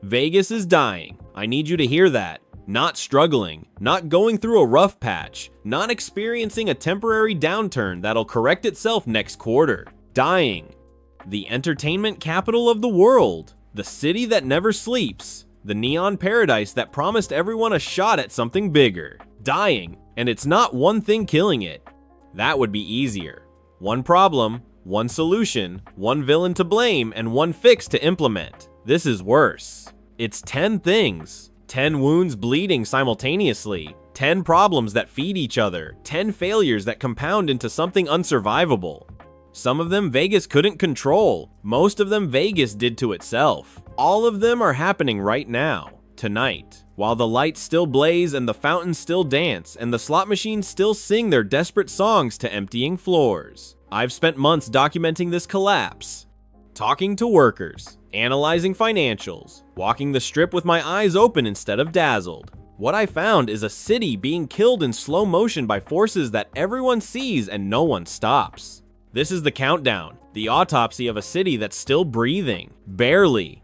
Vegas is dying. I need you to hear that. Not struggling, not going through a rough patch, not experiencing a temporary downturn that'll correct itself next quarter. Dying. The entertainment capital of the world. The city that never sleeps. The neon paradise that promised everyone a shot at something bigger. Dying, and it's not one thing killing it. That would be easier. One problem, one solution, one villain to blame, and one fix to implement. This is worse. It's 10 things. 10 wounds bleeding simultaneously, 10 problems that feed each other, 10 failures that compound into something unsurvivable. Some of them Vegas couldn't control, most of them Vegas did to itself. All of them are happening right now, tonight, while the lights still blaze and the fountains still dance and the slot machines still sing their desperate songs to emptying floors. I've spent months documenting this collapse, talking to workers, analyzing financials, walking the strip with my eyes open instead of dazzled. What I found is a city being killed in slow motion by forces that everyone sees and no one stops. This is the countdown, the autopsy of a city that's still breathing, barely.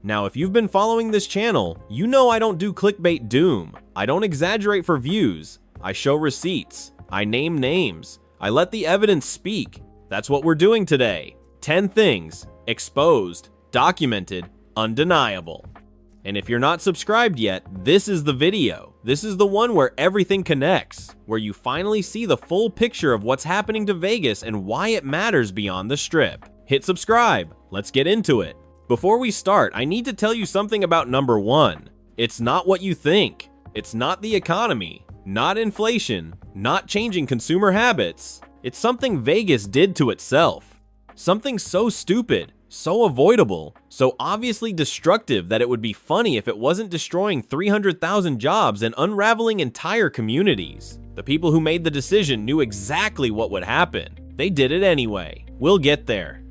Now, if you've been following this channel, you know I don't do clickbait doom. I don't exaggerate for views. I show receipts. I name names. I let the evidence speak. That's what we're doing today. 10 things, exposed, documented, undeniable. And if you're not subscribed yet, this is the video. This is the one where everything connects, where you finally see the full picture of what's happening to Vegas and why it matters beyond the strip. Hit subscribe. Let's get into it. Before we start, I need to tell you something about number 1. It's not what you think. It's not the economy, not inflation, not changing consumer habits. It's something Vegas did to itself. Something so stupid, so avoidable, so obviously destructive that it would be funny if it wasn't destroying 300,000 jobs and unraveling entire communities. The people who made the decision knew exactly what would happen. They did it anyway. We'll get there.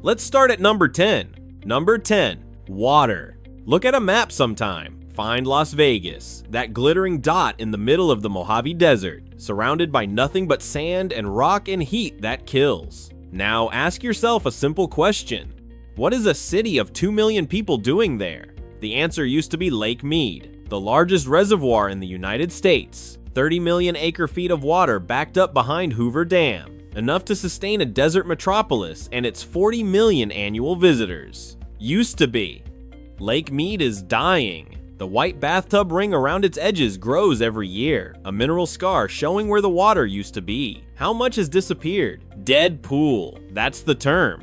Let's start at number 10. Number 10, water. Look at a map sometime. Find Las Vegas, that glittering dot in the middle of the Mojave Desert, surrounded by nothing but sand and rock and heat that kills. Now ask yourself a simple question. What is a city of 2 million people doing there? The answer used to be Lake Mead, the largest reservoir in the United States. 30 million acre-feet of water backed up behind Hoover Dam, enough to sustain a desert metropolis and its 40 million annual visitors. Used to be. Lake Mead is dying. The white bathtub ring around its edges grows every year, a mineral scar showing where the water used to be. How much has disappeared? Dead pool. That's the term.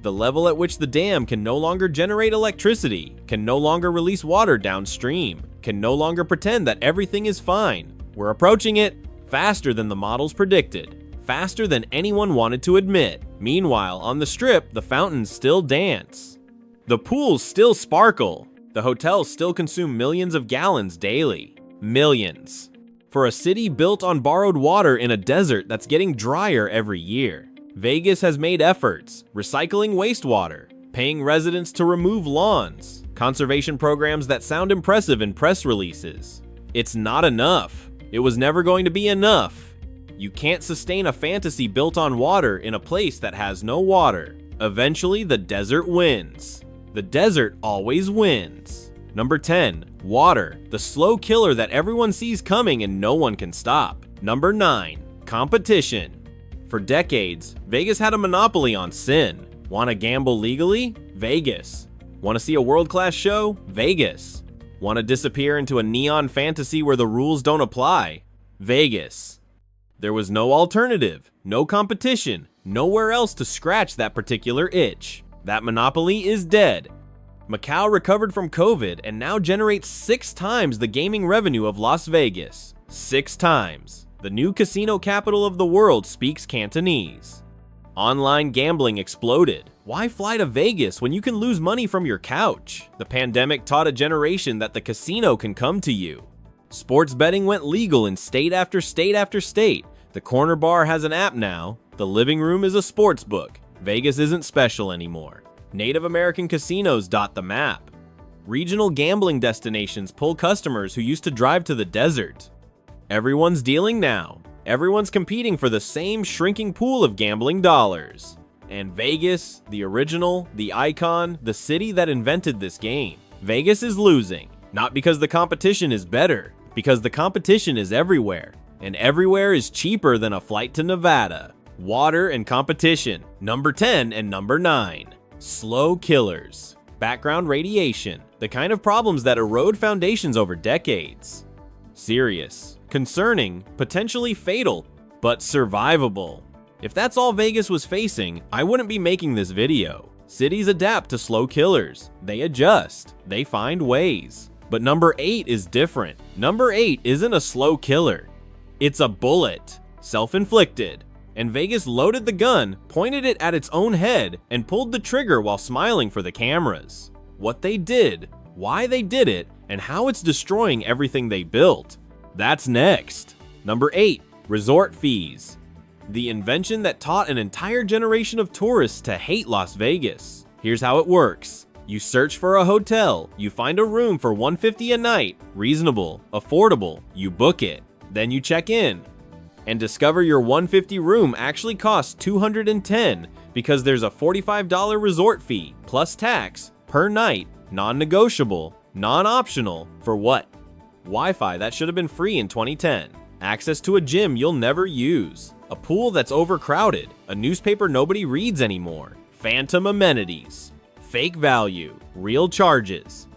The level at which the dam can no longer generate electricity, can no longer release water downstream, can no longer pretend that everything is fine. We're approaching it faster than the models predicted, faster than anyone wanted to admit. Meanwhile, on the strip, the fountains still dance. The pools still sparkle. The hotels still consume millions of gallons daily. Millions. For a city built on borrowed water in a desert that's getting drier every year. Vegas has made efforts, recycling wastewater, paying residents to remove lawns, conservation programs that sound impressive in press releases. It's not enough. It was never going to be enough. You can't sustain a fantasy built on water in a place that has no water. Eventually, the desert wins. The desert always wins. Number 10, water, the slow killer that everyone sees coming and no one can stop. Number 9, competition. For decades, Vegas had a monopoly on sin. Want to gamble legally? Vegas. Want to see a world-class show? Vegas. Want to disappear into a neon fantasy where the rules don't apply? Vegas. There was no alternative, no competition, nowhere else to scratch that particular itch. That monopoly is dead. Macau recovered from COVID and now generates 6 times the gaming revenue of Las Vegas. 6 times. The new casino capital of the world speaks Cantonese. Online gambling exploded. Why fly to Vegas when you can lose money from your couch? The pandemic taught a generation that the casino can come to you. Sports betting went legal in state after state after state. The corner bar has an app now. The living room is a sports book. Vegas isn't special anymore. Native American casinos dot the map. Regional gambling destinations pull customers who used to drive to the desert. Everyone's dealing now. Everyone's competing for the same shrinking pool of gambling dollars. And Vegas, the original, the icon, the city that invented this game, Vegas is losing, not because the competition is better, because the competition is everywhere, and everywhere is cheaper than a flight to Nevada. Water and competition. Number 10 and number 9. Slow killers. Background radiation, the kind of problems that erode foundations over decades. Serious, concerning, potentially fatal, but survivable. If that's all Vegas was facing, I wouldn't be making this video. Cities adapt to slow killers. They adjust. They find ways. But number 8 is different. Number 8 isn't a slow killer. It's a bullet, self-inflicted. And Vegas loaded the gun, pointed it at its own head, and pulled the trigger while smiling for the cameras. What they did, why they did it, and how it's destroying everything they built. That's next. Number 8, resort fees. The invention that taught an entire generation of tourists to hate Las Vegas. Here's how it works. You search for a hotel, you find a room for $150 a night, reasonable, affordable, you book it. Then you check in and discover your $150 room actually costs $210 because there's a $45 resort fee plus tax per night, non-negotiable, non-optional, for what? Wi-Fi that should have been free in 2010, access to a gym you'll never use, a pool that's overcrowded, a newspaper nobody reads anymore, phantom amenities, fake value, real charges.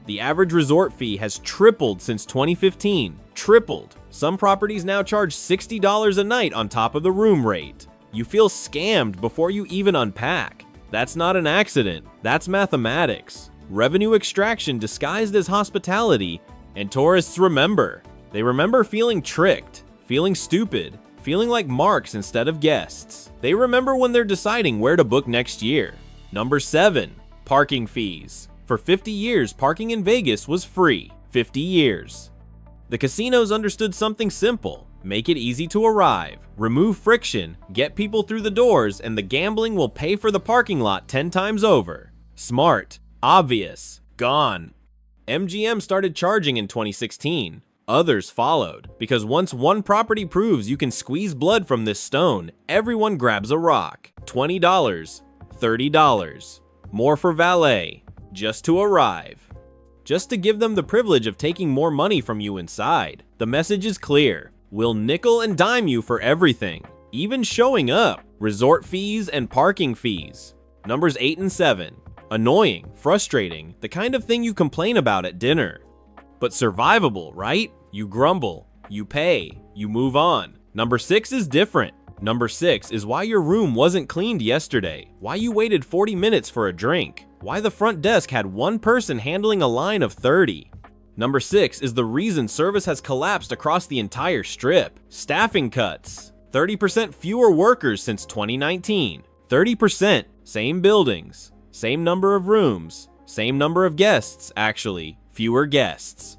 The average resort fee has tripled since 2015, tripled. Some properties now charge $60 a night on top of the room rate. You feel scammed before you even unpack. That's not an accident, that's mathematics. Revenue extraction disguised as hospitality, and tourists remember. They remember feeling tricked, feeling stupid, feeling like marks instead of guests. They remember when they're deciding where to book next year. Number 7, parking fees. For 50 years, parking in Vegas was free. 50 years. The casinos understood something simple. Make it easy to arrive, remove friction, get people through the doors, and the gambling will pay for the parking lot 10 times over. Smart, obvious, gone. MGM started charging in 2016. Others followed, because once one property proves you can squeeze blood from this stone, everyone grabs a rock. $20, $30. More for valet, just to arrive. Just to give them the privilege of taking more money from you inside. The message is clear. We'll nickel and dime you for everything, even showing up. Resort fees and parking fees. Numbers 8 and 7. Annoying, frustrating, the kind of thing you complain about at dinner. But survivable, right? You grumble, you pay, you move on. Number 6 is different. Number 6 is why your room wasn't cleaned yesterday, why you waited 40 minutes for a drink, why the front desk had one person handling a line of 30. Number 6 is the reason service has collapsed across the entire strip. Staffing cuts. 30% fewer workers since 2019. 30%, same buildings, same number of rooms, same number of guests, actually, fewer guests.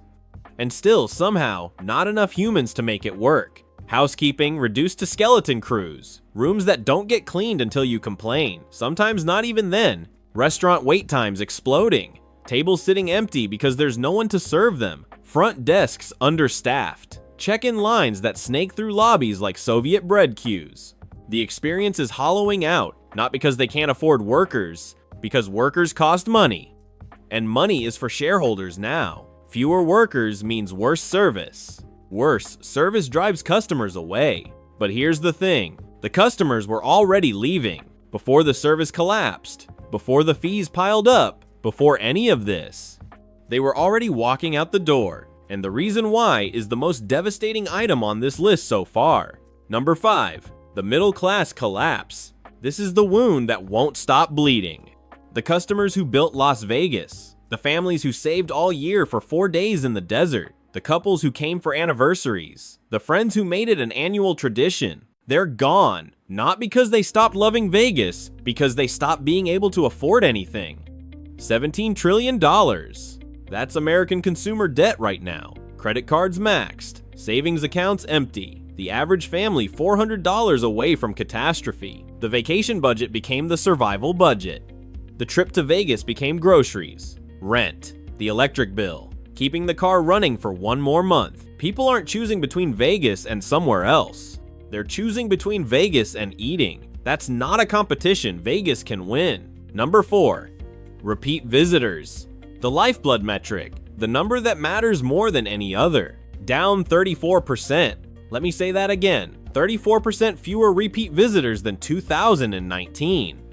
And still, somehow, not enough humans to make it work. Housekeeping reduced to skeleton crews. Rooms that don't get cleaned until you complain. Sometimes not even then. Restaurant wait times exploding. Tables sitting empty because there's no one to serve them. Front desks understaffed. Check-in lines that snake through lobbies like Soviet bread queues. The experience is hollowing out, not because they can't afford workers, because workers cost money. And money is for shareholders now. Fewer workers means worse service. Worse, service drives customers away. But here's the thing. The customers were already leaving before the service collapsed, before the fees piled up, before any of this. They were already walking out the door, and the reason why is the most devastating item on this list so far. Number 5, the middle class collapse. This is the wound that won't stop bleeding. The customers who built Las Vegas, the families who saved all year for 4 days in the desert, the couples who came for anniversaries, the friends who made it an annual tradition. They're gone, not because they stopped loving Vegas, because they stopped being able to afford anything. $17 trillion. That's American consumer debt right now. Credit cards maxed, savings accounts empty. The average family $400 away from catastrophe. The vacation budget became the survival budget. The trip to Vegas became groceries, rent, the electric bill, keeping the car running for one more month. People aren't choosing between Vegas and somewhere else. They're choosing between Vegas and eating. That's not a competition Vegas can win. Number 4, repeat visitors. The lifeblood metric, the number that matters more than any other, down 34%. Let me say that again, 34% fewer repeat visitors than 2019.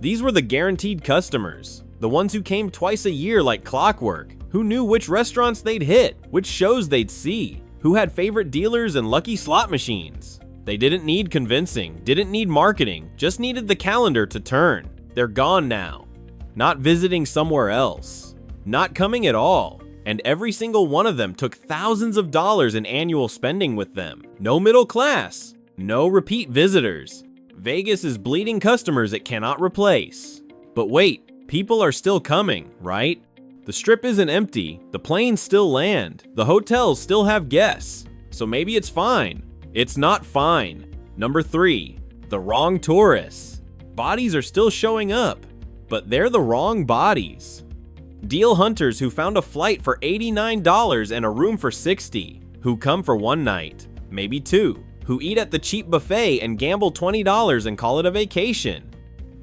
These were the guaranteed customers, the ones who came twice a year like clockwork, who knew which restaurants they'd hit, which shows they'd see, who had favorite dealers and lucky slot machines. They didn't need convincing, didn't need marketing, just needed the calendar to turn. They're gone now. Not visiting somewhere else. Not coming at all. And every single one of them took thousands of dollars in annual spending with them. No middle class. No repeat visitors. Vegas is bleeding customers it cannot replace. But wait, people are still coming, right? The strip isn't empty, the planes still land, the hotels still have guests, so maybe it's fine. It's not fine. Number 3, the wrong tourists. Bodies are still showing up, but they're the wrong bodies. Deal hunters who found a flight for $89 and a room for $60, who come for one night, maybe two, who eat at the cheap buffet and gamble $20 and call it a vacation.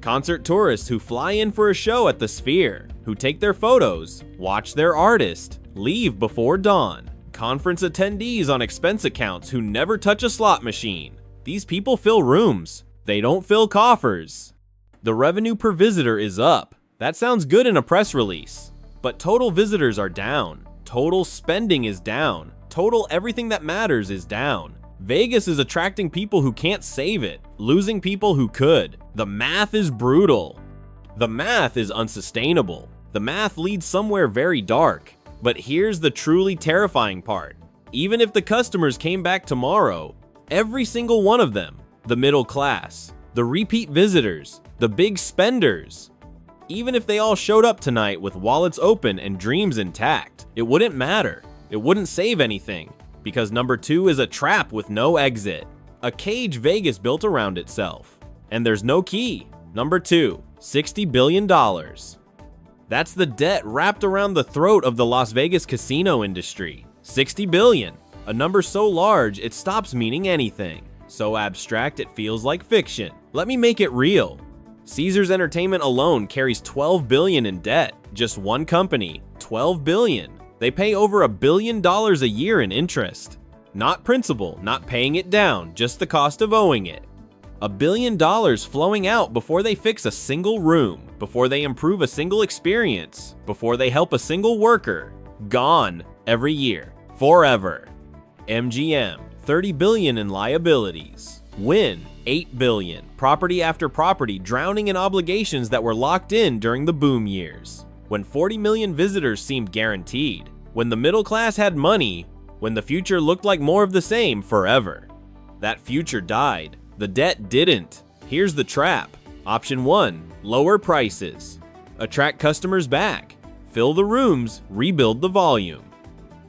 Concert tourists who fly in for a show at the Sphere, who take their photos, watch their artist, leave before dawn. Conference attendees on expense accounts who never touch a slot machine. These people fill rooms. They don't fill coffers. The revenue per visitor is up. That sounds good in a press release. But total visitors are down. Total spending is down. Total everything that matters is down. Vegas is attracting people who can't save it, losing people who could. The math is brutal. The math is unsustainable. The math leads somewhere very dark. But here's the truly terrifying part. Even if the customers came back tomorrow, every single one of them, the middle class, the repeat visitors, the big spenders, even if they all showed up tonight with wallets open and dreams intact, it wouldn't matter. It wouldn't save anything, because number 2 is a trap with no exit. A cage Vegas built around itself. And there's no key. Number 2, $60 billion. That's the debt wrapped around the throat of the Las Vegas casino industry. 60 billion, a number so large it stops meaning anything. So abstract it feels like fiction. Let me make it real. Caesars Entertainment alone carries 12 billion in debt. Just one company, 12 billion. They pay over $1 billion a year in interest. Not principal, not paying it down, just the cost of owing it. $1 billion flowing out before they fix a single room, before they improve a single experience, before they help a single worker. Gone every year, forever. MGM, 30 billion in liabilities. Wynn, 8 billion. Property after property drowning in obligations that were locked in during the boom years. When 40 million visitors seemed guaranteed. When the middle class had money. When the future looked like more of the same forever. That future died. The debt didn't. Here's the trap. Option 1, lower prices. Attract customers back. Fill the rooms, rebuild the volume.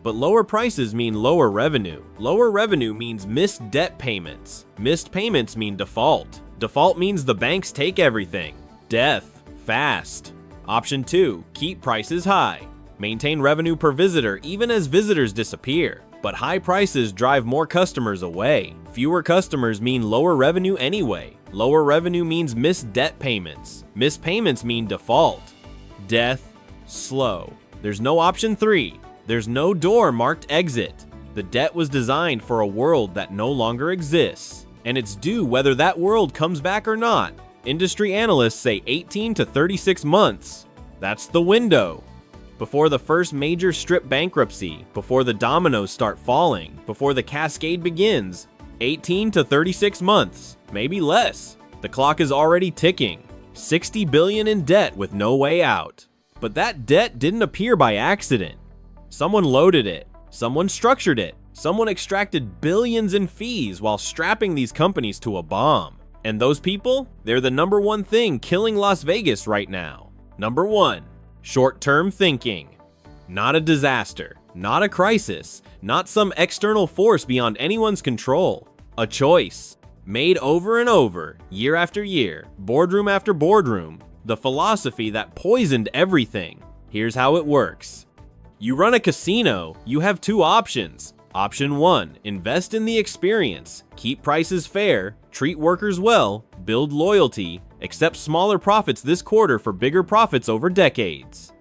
But lower prices mean lower revenue. Lower revenue means missed debt payments. Missed payments mean default. Default means the banks take everything. Death, fast. Option 2, keep prices high. Maintain revenue per visitor even as visitors disappear. But high prices drive more customers away. Fewer customers mean lower revenue anyway. Lower revenue means missed debt payments. Missed payments mean default. Death, slow. There's no option 3. There's no door marked exit. The debt was designed for a world that no longer exists. And it's due whether that world comes back or not. Industry analysts say 18 to 36 months. That's the window. Before the first major strip bankruptcy, before the dominoes start falling, before the cascade begins, 18 to 36 months, maybe less. The clock is already ticking. 60 billion in debt with no way out. But that debt didn't appear by accident. Someone loaded it. Someone structured it. Someone extracted billions in fees while strapping these companies to a bomb. And those people, they're the number one thing killing Las Vegas right now. Number 1. Short-term thinking. Not a disaster, not a crisis, not some external force beyond anyone's control. A choice, made over and over, year after year, boardroom after boardroom. The philosophy that poisoned everything. Here's how it works. You run a casino, you have 2 options. Option 1, invest in the experience, keep prices fair, treat workers well, build loyalty, accept smaller profits this quarter for bigger profits over decades.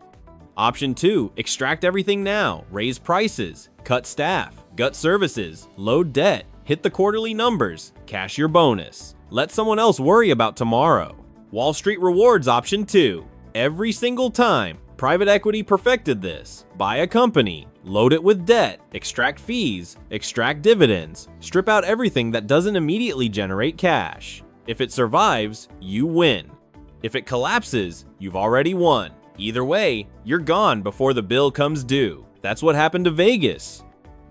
Option 2, extract everything now, raise prices, cut staff, gut services, load debt, hit the quarterly numbers, cash your bonus. Let someone else worry about tomorrow. Wall Street rewards option 2. Every single time, private equity perfected this. Buy a company, load it with debt, extract fees, extract dividends, strip out everything that doesn't immediately generate cash. If it survives, you win. If it collapses, you've already won. Either way, you're gone before the bill comes due. That's what happened to Vegas.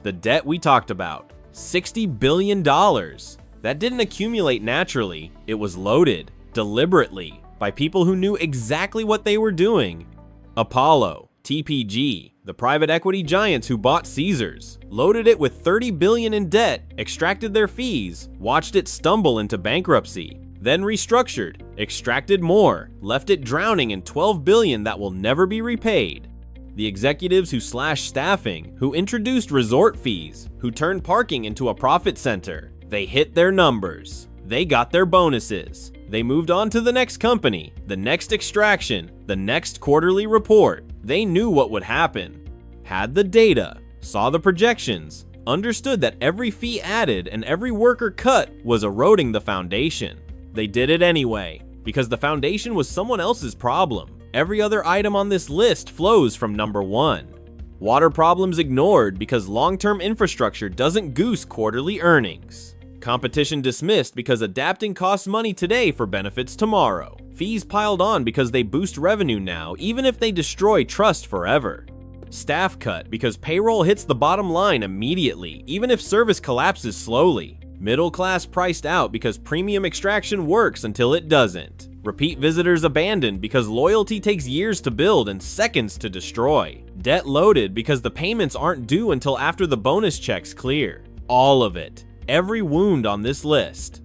The debt we talked about, $60 billion. That didn't accumulate naturally, it was loaded, deliberately, by people who knew exactly what they were doing. Apollo, TPG, the private equity giants who bought Caesars, loaded it with $30 billion in debt, extracted their fees, watched it stumble into bankruptcy, then restructured, extracted more, left it drowning in $12 billion that will never be repaid. The executives who slashed staffing, who introduced resort fees, who turned parking into a profit center, they hit their numbers. They got their bonuses. They moved on to the next company, the next extraction, the next quarterly report. They knew what would happen, had the data, saw the projections, understood that every fee added and every worker cut was eroding the foundation. They did it anyway, because the foundation was someone else's problem. Every other item on this list flows from number 1. Water problems ignored because long-term infrastructure doesn't goose quarterly earnings. Competition dismissed because adapting costs money today for benefits tomorrow. Fees piled on because they boost revenue now, even if they destroy trust forever. Staff cut because payroll hits the bottom line immediately, even if service collapses slowly. Middle class priced out because premium extraction works until it doesn't. Repeat visitors abandoned because loyalty takes years to build and seconds to destroy. Debt loaded because the payments aren't due until after the bonus checks clear. All of it. Every wound on this list.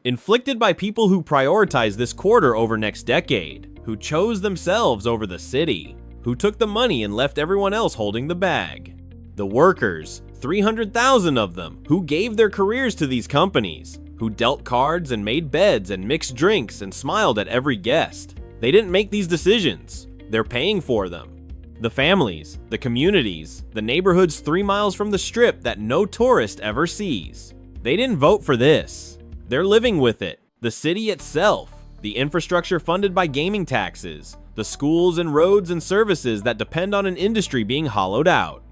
Inflicted by people who prioritize this quarter over next decade, who chose themselves over the city, who took the money and left everyone else holding the bag. The workers, 300,000 of them, who gave their careers to these companies, who dealt cards and made beds and mixed drinks and smiled at every guest. They didn't make these decisions. They're paying for them. The families, the communities, the neighborhoods 3 miles from the strip that no tourist ever sees. They didn't vote for this. They're living with it. The city itself, the infrastructure funded by gaming taxes, the schools and roads and services that depend on an industry being hollowed out.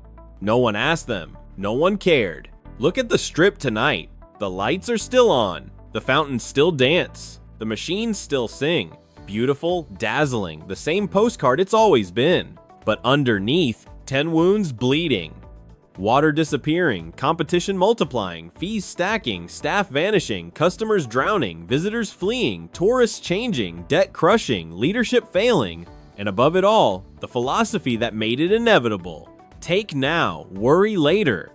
No one asked them. No one cared. Look at the strip tonight. The lights are still on. The fountains still dance. The machines still sing. Beautiful, dazzling, the same postcard it's always been. But underneath, 10 wounds bleeding. Water disappearing, competition multiplying, fees stacking, staff vanishing, customers drowning, visitors fleeing, tourists changing, debt crushing, leadership failing, and above it all, the philosophy that made it inevitable. Take now, worry later.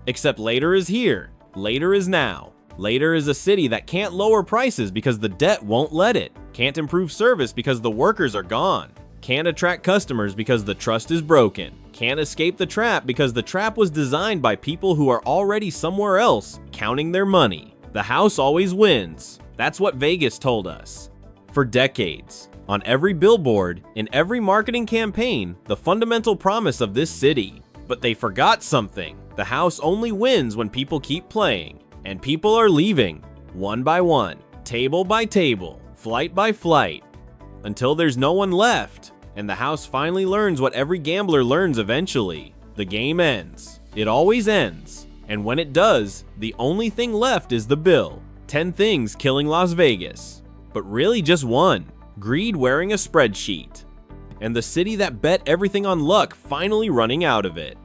Except later is here. Later is now. Later is a city that can't lower prices because the debt won't let it. Can't improve service because the workers are gone. Can't attract customers because the trust is broken. Can't escape the trap because the trap was designed by people who are already somewhere else, counting their money. The house always wins. That's what Vegas told us. For decades, on every billboard, in every marketing campaign, the fundamental promise of this city. But they forgot something. The house only wins when people keep playing. And people are leaving, one by one, table by table, flight by flight, until there's no one left, and the house finally learns what every gambler learns eventually. The game ends. It always ends. And when it does, the only thing left is the bill. 10 things killing Las Vegas. But really just one. Greed wearing a spreadsheet. And the city that bet everything on luck finally running out of it.